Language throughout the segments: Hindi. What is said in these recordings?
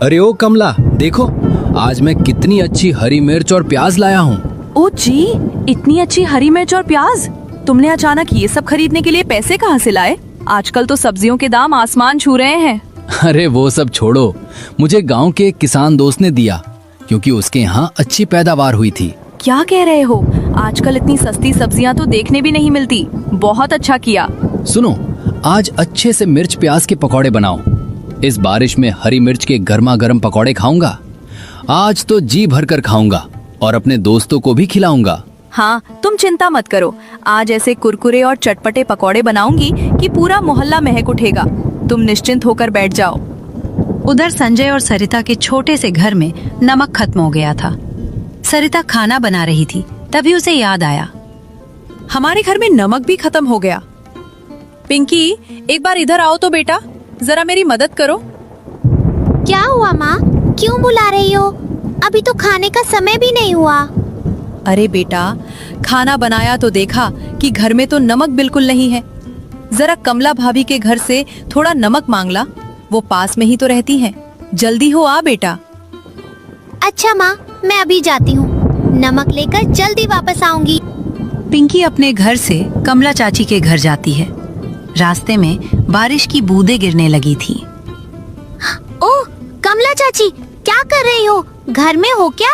अरे ओ कमला, देखो आज मैं कितनी अच्छी हरी मिर्च और प्याज लाया हूँ। ओ जी, इतनी अच्छी हरी मिर्च और प्याज? तुमने अचानक ये सब खरीदने के लिए पैसे कहाँ से लाए? आजकल तो सब्जियों के दाम आसमान छू रहे हैं। अरे वो सब छोड़ो, मुझे गांव के एक किसान दोस्त ने दिया क्योंकि उसके यहाँ अच्छी पैदावार हुई थी। क्या कह रहे हो? आजकल इतनी सस्ती सब्जियां तो देखने भी नहीं मिलती। बहुत अच्छा किया। सुनो, आज अच्छे से मिर्च प्याज के पकौड़े बनाओ। इस बारिश में हरी मिर्च के गर्मा गर्म पकौड़े खाऊंगा। आज तो जी भर कर खाऊंगा और अपने दोस्तों को भी खिलाऊंगा। हाँ, तुम चिंता मत करो। आज ऐसे कुरकुरे और चटपटे पकौड़े बनाऊंगी कि पूरा मोहल्ला महक उठेगा। तुम निश्चिंत होकर बैठ जाओ। उधर संजय और सरिता के छोटे से घर में नमक खत्म हो गया था। सरिता खाना बना रही थी, तभी उसे याद आया, हमारे घर में नमक भी खत्म हो गया। पिंकी, एक बार इधर आओ तो बेटा, जरा मेरी मदद करो। क्या हुआ माँ? क्यों बुला रही हो? अभी तो खाने का समय भी नहीं हुआ। अरे बेटा, खाना बनाया तो देखा कि घर में तो नमक बिल्कुल नहीं है। जरा कमला भाभी के घर से थोड़ा नमक मांग ला, वो पास में ही तो रहती हैं। जल्दी हो आ बेटा। अच्छा माँ, मैं अभी जाती हूँ, नमक लेकर जल्दी वापस आऊंगी। पिंकी अपने घर से कमला चाची के घर जाती है। रास्ते में बारिश की बूंदें गिरने लगी थी। ओह कमला चाची, क्या कर रही हो? घर में हो क्या?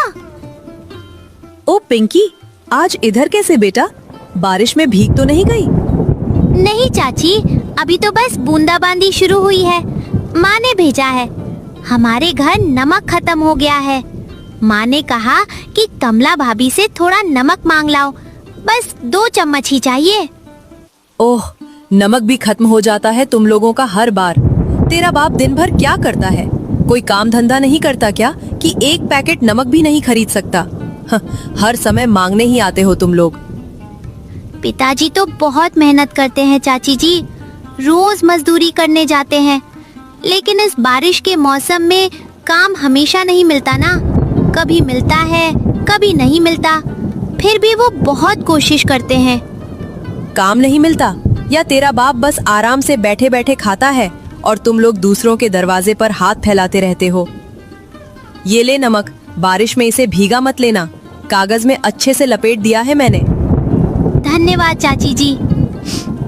ओ पिंकी, आज इधर कैसे बेटा? बारिश में भीग तो नहीं गई? नहीं चाची, अभी तो बस बूंदाबांदी शुरू हुई है। माँ ने भेजा है। हमारे घर नमक खत्म हो गया है। माँ ने कहा कि कमला भाभी से थोड़ा नमक मांग लाओ, बस 2 चम्मच ही चाहिए। ओह, नमक भी खत्म हो जाता है तुम लोगों का हर बार। तेरा बाप दिन भर क्या करता है? कोई काम धंधा नहीं करता क्या कि एक पैकेट नमक भी नहीं खरीद सकता? हर समय मांगने ही आते हो तुम लोग। पिताजी तो बहुत मेहनत करते हैं चाची जी, रोज मजदूरी करने जाते हैं, लेकिन इस बारिश के मौसम में काम हमेशा नहीं मिलता ना। कभी मिलता है, कभी नहीं मिलता, फिर भी वो बहुत कोशिश करते हैं। काम नहीं मिलता या तेरा बाप बस आराम से बैठे बैठे खाता है और तुम लोग दूसरों के दरवाजे पर हाथ फैलाते रहते हो? ये ले नमक, बारिश में इसे भीगा मत लेना, कागज में अच्छे से लपेट दिया है मैंने। धन्यवाद चाची जी।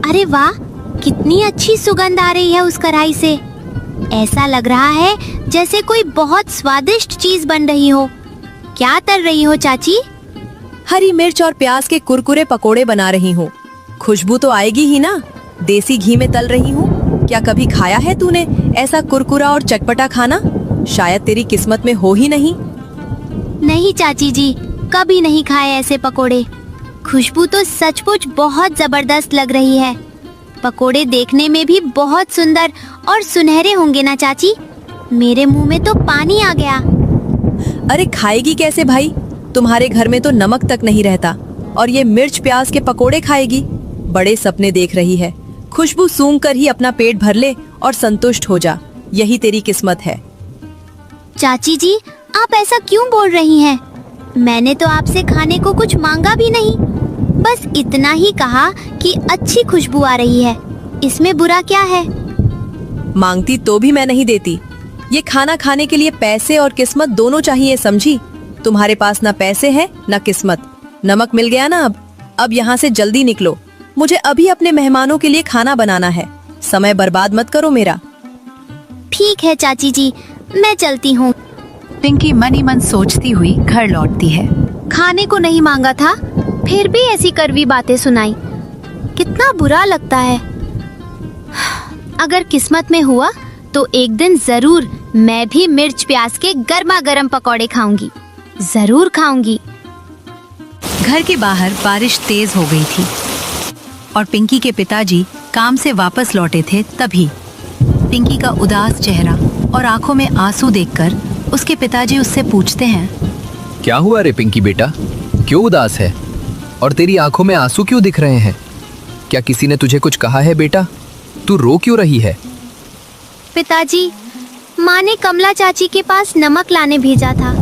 अरे वाह, कितनी अच्छी सुगंध आ रही है उस कढ़ाई से। ऐसा लग रहा है जैसे कोई बहुत स्वादिष्ट चीज बन रही हो। क्या तल रही हो चाची? हरी मिर्च और प्याज के कुरकुरे पकोड़े बना रही हूँ। खुशबू तो आएगी ही ना। देसी घी में तल रही हूँ। क्या कभी खाया है तूने ऐसा कुरकुरा और चटपटा खाना? शायद तेरी किस्मत में हो ही नहीं। नहीं चाची जी, कभी नहीं खाए ऐसे पकोड़े। खुशबू तो सचमुच बहुत जबरदस्त लग रही है। पकोड़े देखने में भी बहुत सुंदर और सुनहरे होंगे ना चाची? मेरे मुंह में तो पानी आ गया। अरे खाएगी कैसे भाई? तुम्हारे घर में तो नमक तक नहीं रहता और ये मिर्च प्याज के पकोड़े खाएगी। बड़े सपने देख रही है। खुशबू सूंघ कर ही अपना पेट भर ले और संतुष्ट हो जा, यही तेरी किस्मत है। चाची जी, आप ऐसा क्यों बोल रही हैं? मैंने तो आपसे खाने को कुछ मांगा भी नहीं, बस इतना ही कहा कि अच्छी खुशबू आ रही है। इसमें बुरा क्या है? मांगती तो भी मैं नहीं देती। ये खाना खाने के लिए पैसे और किस्मत दोनों चाहिए, समझी? तुम्हारे पास ना पैसे है ना किस्मत। नमक मिल गया ना अब यहाँ से जल्दी निकलो। मुझे अभी अपने मेहमानों के लिए खाना बनाना है। समय बर्बाद मत करो मेरा। ठीक है चाची जी, मैं चलती हूँ। पिंकी मन ही मन सोचती हुई घर लौटती है। खाने को नहीं मांगा था, फिर भी ऐसी कड़वी बातें सुनाई। कितना बुरा लगता है। अगर किस्मत में हुआ तो एक दिन जरूर मैं भी मिर्च प्याज के गर्मा गर्म पकौड़े खाऊंगी, जरूर खाऊंगी। घर के बाहर बारिश तेज हो गई थी और पिंकी के पिताजी काम से वापस लौटे थे। तभी पिंकी का उदास चेहरा और आंखों में आंसू देखकर उसके पिताजी उससे पूछते हैं, क्या हुआ रे पिंकी बेटा, क्यों उदास है और तेरी आंखों में आंसू क्यों दिख रहे हैं? क्या किसी ने तुझे कुछ कहा है बेटा? तू रो क्यों रही है? पिताजी, माँ ने कमला चाची के पास नमक लाने भेजा था।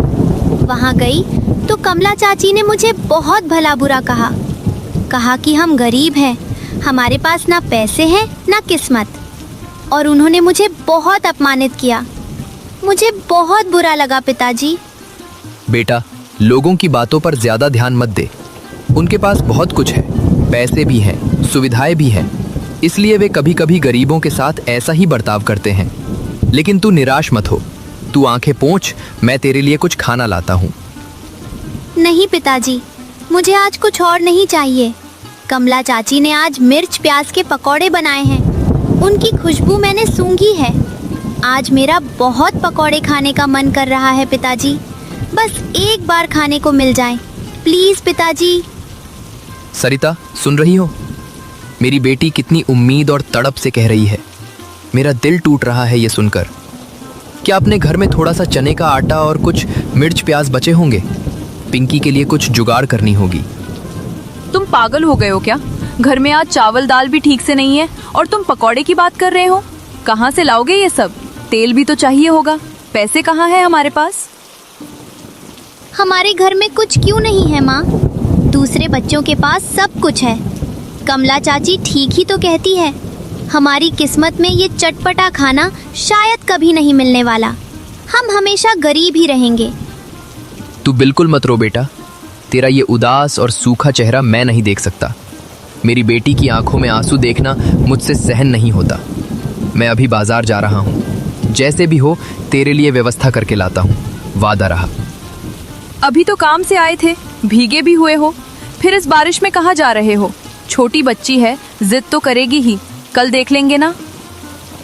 वहाँ गई तो कमला चाची ने मुझे बहुत भला बुरा कहा कि हम गरीब हैं, हमारे पास ना पैसे हैं ना किस्मत, और उन्होंने मुझे बहुत अपमानित किया। मुझे बहुत बुरा लगा पिताजी। बेटा, लोगों की बातों पर ज्यादा ध्यान मत दे। उनके पास बहुत कुछ है, पैसे भी हैं, सुविधाएं भी हैं, इसलिए वे कभी कभी गरीबों के साथ ऐसा ही बर्ताव करते हैं। लेकिन तू निराश मत हो, तू आंखें पोंछ, मैं तेरे लिए कुछ खाना लाता हूँ। नहीं पिताजी, मुझे आज कुछ और नहीं चाहिए। कमला चाची ने आज मिर्च प्याज के पकौड़े बनाए हैं, उनकी खुशबू मैंने सूंघी है। आज मेरा बहुत पकौड़े खाने का मन कर रहा है पिताजी, बस एक बार खाने को मिल जाए प्लीज पिताजी। सरिता, सुन रही हो? मेरी बेटी कितनी उम्मीद और तड़प से कह रही है। मेरा दिल टूट रहा है ये सुनकर। क्या अपने घर में थोड़ा सा चने का आटा और कुछ मिर्च प्याज बचे होंगे? पिंकी के लिए कुछ जुगाड़ करनी होगी। तुम पागल हो गए हो क्या? घर में आज चावल दाल भी ठीक से नहीं है और तुम पकौड़े की बात कर रहे हो? कहाँ से लाओगे ये सब? तेल भी तो चाहिए होगा। पैसे कहाँ है हमारे पास? हमारे घर में कुछ क्यों नहीं है माँ? दूसरे बच्चों के पास सब कुछ है। कमला चाची ठीक ही तो कहती है, हमारी किस्मत में ये चटपटा खाना शायद कभी नहीं मिलने वाला। हम हमेशा गरीब ही रहेंगे। तू बिल्कुल मत रो बेटा, तेरा ये उदास और सूखा चेहरा मैं नहीं देख सकता। मेरी बेटी की आंखों में आंसू देखना मुझसे सहन नहीं होता। मैं अभी बाजार जा रहा हूँ, जैसे भी हो तेरे लिए व्यवस्था करके लाता हूँ, वादा रहा। अभी तो काम से आए थे, भीगे भी हुए हो, फिर इस बारिश में कहाँ जा रहे हो? छोटी बच्ची है, जिद तो करेगी ही, कल देख लेंगे ना।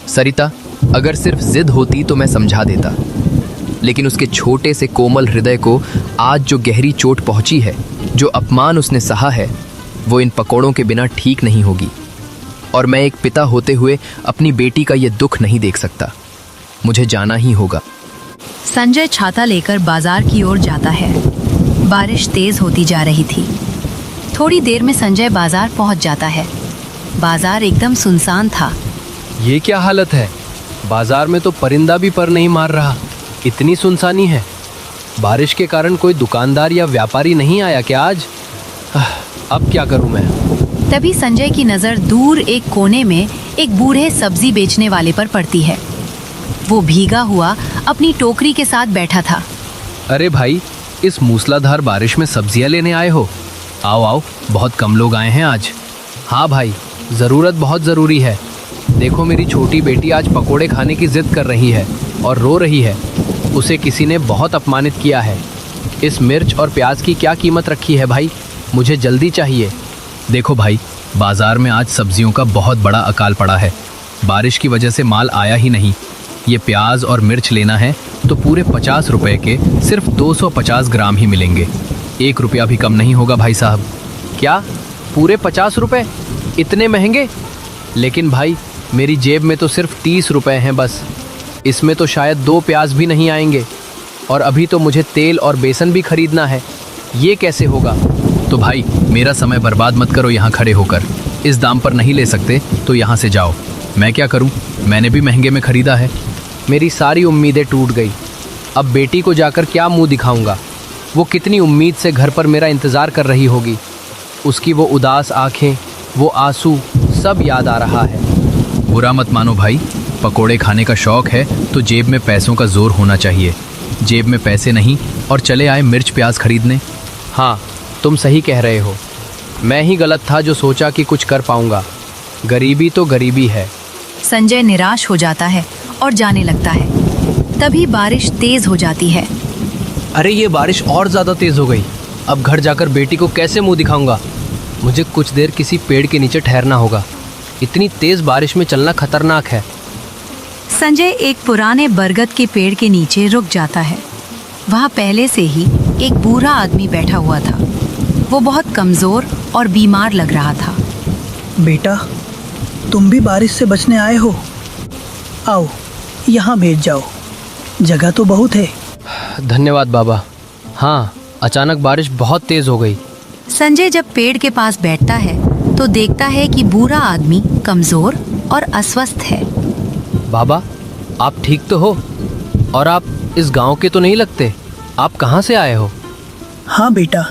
सरिता, अगर सिर्फ जिद होती तो मैं समझा देता, लेकिन उसके छोटे से कोमल हृदय को आज जो गहरी चोट पहुंची है, जो अपमान उसने सहा है, वो इन पकौड़ों के बिना ठीक नहीं होगी। और मैं एक पिता होते हुए अपनी बेटी का ये दुख नहीं देख सकता। मुझे जाना ही होगा। संजय छाता लेकर बाजार की ओर जाता है। बारिश तेज होती जा रही थी। थोड़ी देर में संजय बाजार पहुंच जाता है। बाजार एकदम सुनसान था। ये क्या हालत है? बाजार में तो परिंदा भी पर नहीं मार रहा, इतनी सुनसानी है। बारिश के कारण कोई दुकानदार या व्यापारी नहीं आया क्या आज? अब क्या करूं मैं? तभी संजय की नजर दूर एक कोने में एक बूढ़े सब्जी बेचने वाले पर पड़ती है। वो भीगा हुआ अपनी टोकरी के साथ बैठा था। अरे भाई, इस मूसलाधार बारिश में सब्जियां लेने आए हो? आओ आओ, बहुत कम लोग आए हैं आज। हाँ भाई, ज़रूरत बहुत ज़रूरी है। देखो, मेरी छोटी बेटी आज पकोड़े खाने की जिद कर रही है और रो रही है। उसे किसी ने बहुत अपमानित किया है। इस मिर्च और प्याज की क्या कीमत रखी है भाई? मुझे जल्दी चाहिए। देखो भाई, बाजार में आज सब्जियों का बहुत बड़ा अकाल पड़ा है। बारिश की वजह से माल आया ही नहीं। ये प्याज और मिर्च लेना है तो पूरे 50 रुपए के सिर्फ 250 ग्राम ही मिलेंगे। 1 रुपया भी कम नहीं होगा भाई साहब। क्या? पूरे 50 रुपए? इतने महंगे? लेकिन भाई, मेरी जेब में तो सिर्फ 30 रुपए हैं बस। इसमें तो शायद 2 प्याज भी नहीं आएंगे, और अभी तो मुझे तेल और बेसन भी खरीदना है। ये कैसे होगा? तो भाई, मेरा समय बर्बाद मत करो यहाँ खड़े होकर। इस दाम पर नहीं ले सकते तो यहाँ से जाओ। मैं क्या करूँ, मैंने भी महंगे में खरीदा है। मेरी सारी उम्मीदें टूट गई। अब बेटी को जाकर क्या मुंह दिखाऊंगा? वो कितनी उम्मीद से घर पर मेरा इंतज़ार कर रही होगी। उसकी वो उदास आंखें, वो आंसू, सब याद आ रहा है। बुरा मत मानो भाई, पकोड़े खाने का शौक है तो जेब में पैसों का जोर होना चाहिए। जेब में पैसे नहीं और चले आए मिर्च प्याज खरीदने। हाँ, तुम सही कह रहे हो। मैं ही गलत था जो सोचा कि कुछ कर पाऊंगा। गरीबी तो गरीबी है। संजय निराश हो जाता है और जाने लगता है। तभी बारिश तेज हो जाती है। अरे, ये बारिश और ज़्यादा तेज़ हो गई। अब घर जाकर बेटी को कैसे मुंह दिखाऊंगा? मुझे कुछ देर किसी पेड़ के नीचे ठहरना होगा। इतनी तेज़ बारिश में चलना खतरनाक है। संजय एक पुराने बरगद के पेड़ के नीचे रुक जाता है। वहाँ पहले से ही एक बूढ़ा आदमी बैठा हुआ था। वो बहुत कमज़ोर और बीमार लग रहा था। बेटा, तुम भी बारिश से बचने आए हो? आओ, यहाँ बैठ जाओ, जगह तो बहुत है। धन्यवाद बाबा। हाँ, अचानक बारिश बहुत तेज हो गई। संजय जब पेड़ के पास बैठता है तो देखता है कि बूढ़ा आदमी कमज़ोर और अस्वस्थ है। बाबा, आप ठीक तो हो? और आप इस गांव के तो नहीं लगते। आप कहाँ से आए हो? हाँ बेटा,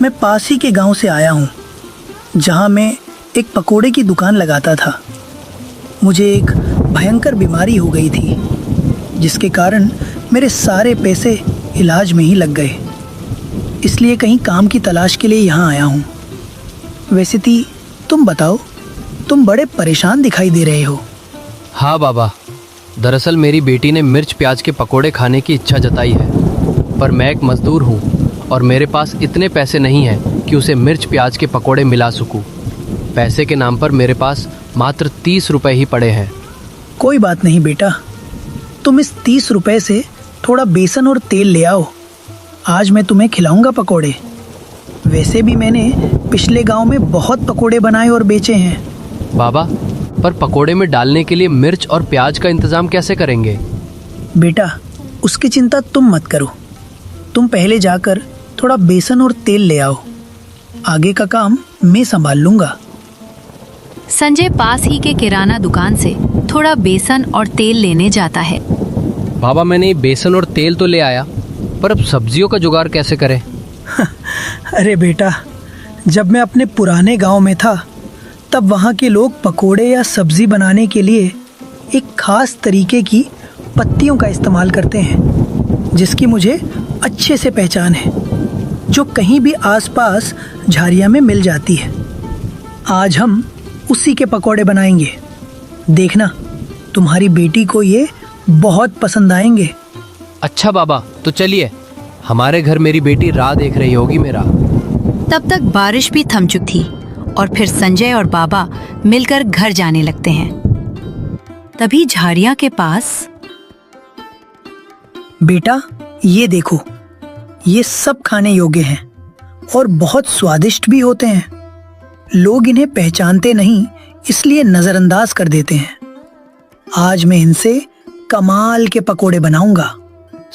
मैं पास ही के गांव से आया हूँ, जहाँ मैं एक पकोड़े की दुकान लगाता था। मुझे एक भयंकर बीमारी हो गई थी। जिसके कारण मेरे सारे पैसे इलाज में ही लग गए। इसलिए कहीं काम की तलाश के लिए यहाँ आया हूँ। वैसे तुम बताओ, तुम बड़े परेशान दिखाई दे रहे हो। हाँ बाबा, दरअसल मेरी बेटी ने मिर्च प्याज के पकोड़े खाने की इच्छा जताई है, पर मैं एक मजदूर हूँ और मेरे पास इतने पैसे नहीं हैं कि उसे मिर्च प्याज के पकोड़े मिला सकूँ। पैसे के नाम पर मेरे पास मात्र 30 रुपए ही पड़े हैं। कोई बात नहीं बेटा, तुम इस 30 रुपए से थोड़ा बेसन और तेल ले आओ। आज मैं तुम्हें खिलाऊंगा पकोड़े। वैसे भी मैंने पिछले गांव में बहुत पकोड़े बनाए और बेचे हैं। बाबा, पर पकोड़े में डालने के लिए मिर्च और प्याज का इंतजाम कैसे करेंगे? बेटा, उसकी चिंता तुम मत करो। तुम पहले जाकर थोड़ा बेसन और तेल ले आओ। आगे का काम मैं संभाल लूंगा। संजय पास ही के किराना दुकान से थोड़ा बेसन और तेल लेने जाता है। बाबा, मैंने बेसन और तेल तो ले आया, पर अब सब्जियों का जुगाड़ कैसे करें? अरे बेटा, जब मैं अपने पुराने गांव में था तब वहाँ के लोग पकोड़े या सब्जी बनाने के लिए एक खास तरीके की पत्तियों का इस्तेमाल करते हैं, जिसकी मुझे अच्छे से पहचान है, जो कहीं भी आसपास झाड़ियाँ में मिल जाती है। आज हम उसी के पकोड़े बनाएंगे। देखना, तुम्हारी बेटी को ये बहुत पसंद आएंगे। अच्छा बाबा, तो चलिए, हमारे घर मेरी बेटी राह देख रही होगी मेरा। तब तक बारिश भी थम चुकी थी और फिर संजय और बाबा मिलकर घर जाने लगते हैं। तभी झाड़ियाँ के पास, बेटा ये देखो, ये सब खाने योग्य हैं और बहुत स्वादिष्ट भी होते हैं। लोग इन्हें पहचानते नहीं, इसलिए नजरअंदाज कर देते हैं। आज मैं इनसे कमाल के पकोड़े बनाऊंगा।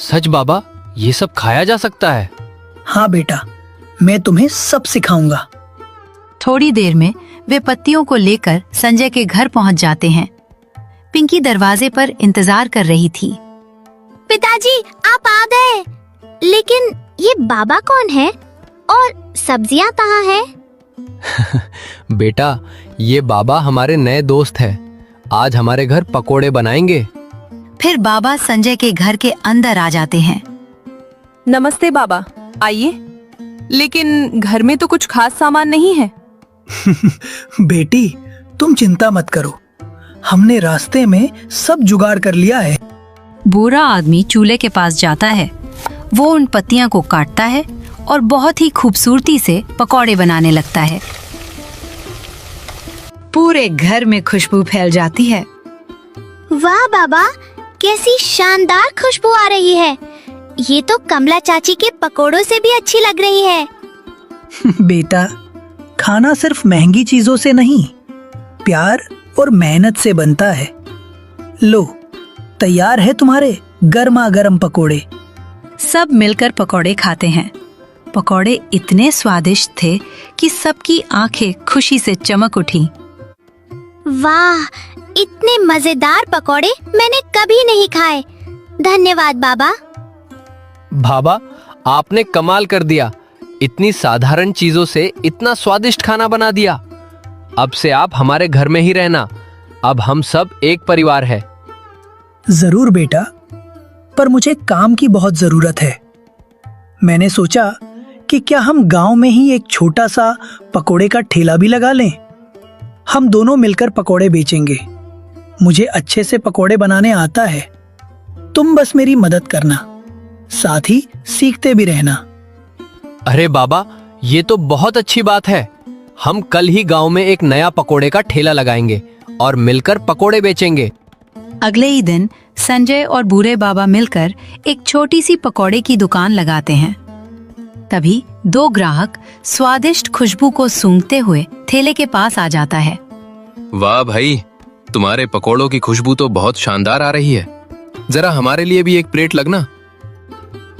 सच बाबा, ये सब खाया जा सकता है? हाँ बेटा, मैं तुम्हें सब सिखाऊंगा। थोड़ी देर में वे पत्तियों को लेकर संजय के घर पहुंच जाते हैं। पिंकी दरवाजे पर इंतजार कर रही थी। पिताजी, आप आ गए। लेकिन ये बाबा कौन है और सब्जियां कहाँ हैं? बेटा, ये बाबा हमारे नए दोस्त हैं। आज हमारे घर पकोड़े बनाएंगे। फिर बाबा संजय के घर के अंदर आ जाते हैं। नमस्ते बाबा, आइए। लेकिन घर में तो कुछ खास सामान नहीं है। बेटी, तुम चिंता मत करो, हमने रास्ते में सब जुगाड़ कर लिया है। बूढ़ा आदमी चूल्हे के पास जाता है। वो उन पत्तियां को काटता है और बहुत ही खूबसूरती से पकौड़े बनाने लगता है। पूरे घर में खुशबू फैल जाती है। वाह बाबा, कैसी शानदार खुशबू आ रही है। ये तो कमला चाची के पकोड़ों से भी अच्छी लग रही है। बेटा, खाना सिर्फ महंगी चीजों से नहीं, प्यार और मेहनत से बनता है। लो, तैयार है तुम्हारे गर्मा गर्म पकोड़े। सब मिलकर पकोड़े खाते हैं। पकोड़े इतने स्वादिष्ट थे कि सबकी आंखें खुशी से चमक उठी। वाह, इतने मजेदार पकोड़े मैंने कभी नहीं खाए। धन्यवाद बाबा। बाबा, आपने कमाल कर दिया। इतनी साधारण चीजों से इतना स्वादिष्ट खाना बना दिया। अब से आप हमारे घर में ही रहना। अब हम सब एक परिवार है। जरूर बेटा, पर मुझे काम की बहुत जरूरत है। मैंने सोचा कि क्या हम गांव में ही एक छोटा सा पकोड़े का ठेला भी लगा लें। हम दोनों मिलकर पकोड़े बेचेंगे। मुझे अच्छे से पकोड़े बनाने आता है, तुम बस मेरी मदद करना, साथ ही सीखते भी रहना। अरे बाबा, ये तो बहुत अच्छी बात है। हम कल ही गांव में एक नया पकोड़े का ठेला लगाएंगे और मिलकर पकोड़े बेचेंगे। अगले ही दिन संजय और बूढ़े बाबा मिलकर एक छोटी सी पकोड़े की दुकान लगाते हैं। तभी दो ग्राहक स्वादिष्ट खुशबू को सूंघते हुए ठेले के पास आ जाता है। वाह भाई, तुम्हारे पकोड़ों की खुशबू तो बहुत शानदार आ रही है। जरा हमारे लिए भी एक प्लेट लगना।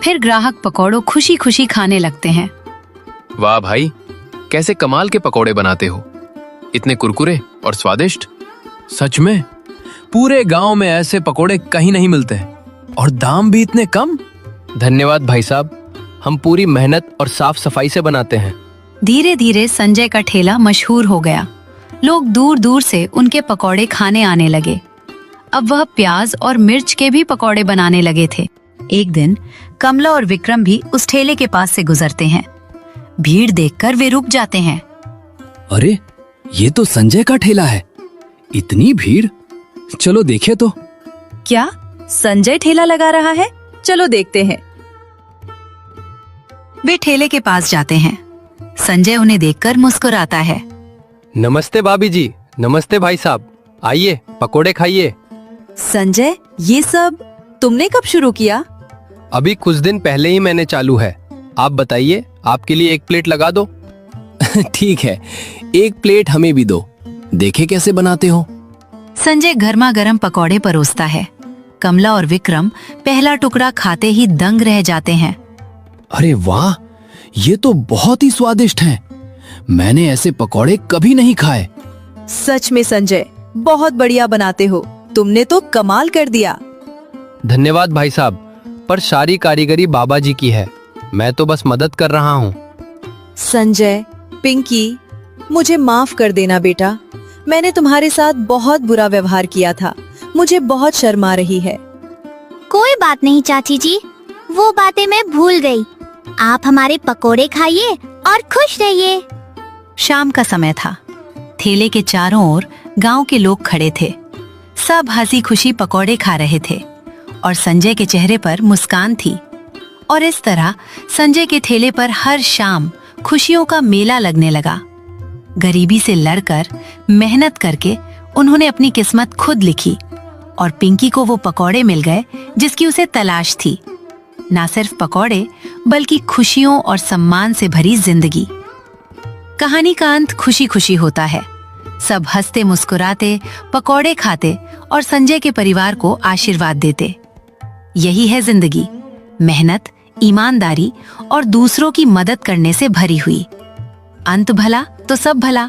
फिर ग्राहक पकोड़ों खुशी खुशी खाने लगते हैं। वाह भाई, कैसे कमाल के पकोड़े बनाते हो, इतने कुरकुरे और स्वादिष्ट। सच में पूरे गांव में ऐसे पकोड़े कहीं नहीं मिलते और दाम भी इतने कम। धन्यवाद भाई साहब, हम पूरी मेहनत और साफ सफाई से बनाते हैं। धीरे धीरे संजय का ठेला मशहूर हो गया। लोग दूर दूर से उनके पकोड़े खाने आने लगे। अब वह प्याज और मिर्च के भी पकौड़े बनाने लगे थे। एक दिन कमला और विक्रम भी उस ठेले के पास से गुजरते हैं। भीड़ देखकर वे रुक जाते हैं। अरे ये तो संजय का ठेला है। इतनी भीड़, चलो देखे तो। क्या संजय ठेला लगा रहा है? चलो देखते हैं। वे ठेले के पास जाते हैं। संजय उन्हें देखकर मुस्कुराता है। नमस्ते भाभी जी। नमस्ते भाई साहब। आइए पकोड़े खाइए। संजय, ये सब तुमने कब शुरू किया? अभी कुछ दिन पहले ही मैंने चालू है। आप बताइए, आपके लिए 1 प्लेट लगा दो। ठीक है, 1 प्लेट हमें भी दो, देखे कैसे बनाते हो। संजय गर्मा गर्म पकौड़े परोसता है। कमला और विक्रम पहला टुकड़ा खाते ही दंग रह जाते हैं। अरे वाह, ये तो बहुत ही स्वादिष्ट हैं। मैंने ऐसे पकौड़े कभी नहीं खाए। सच में संजय, बहुत बढ़िया बनाते हो। तुमने तो कमाल कर दिया। धन्यवाद भाई साहब, पर सारी कारीगरी बाबा जी की है। मैं तो बस मदद कर रहा हूँ। संजय, पिंकी, मुझे माफ कर देना बेटा। मैंने तुम्हारे साथ बहुत बुरा व्यवहार किया था। मुझे बहुत शर्म आ रही है। कोई बात नहीं चाची जी, वो बातें मैं भूल गई। आप हमारे पकोड़े खाइए और खुश रहिए। शाम का समय था। ठेले के चारों ओर गांव के लोग खड़े थे। सब हंसी खुशी पकौड़े खा रहे थे और संजय के चेहरे पर मुस्कान थी। और इस तरह संजय के ठेले पर हर शाम खुशियों का मेला लगने लगा। गरीबी से लड़कर मेहनत करके उन्होंने अपनी किस्मत खुद लिखी और पिंकी को वो पकौड़े मिल गए जिसकी उसे तलाश थी। ना सिर्फ पकौड़े, बल्कि खुशियों और सम्मान से भरी जिंदगी। कहानी का अंत खुशी खुशी होता है। सब हंसते मुस्कुराते पकौड़े खाते और संजय के परिवार को आशीर्वाद देते। यही है जिंदगी, मेहनत, ईमानदारी और दूसरों की मदद करने से भरी हुई। अंत भला तो सब भला।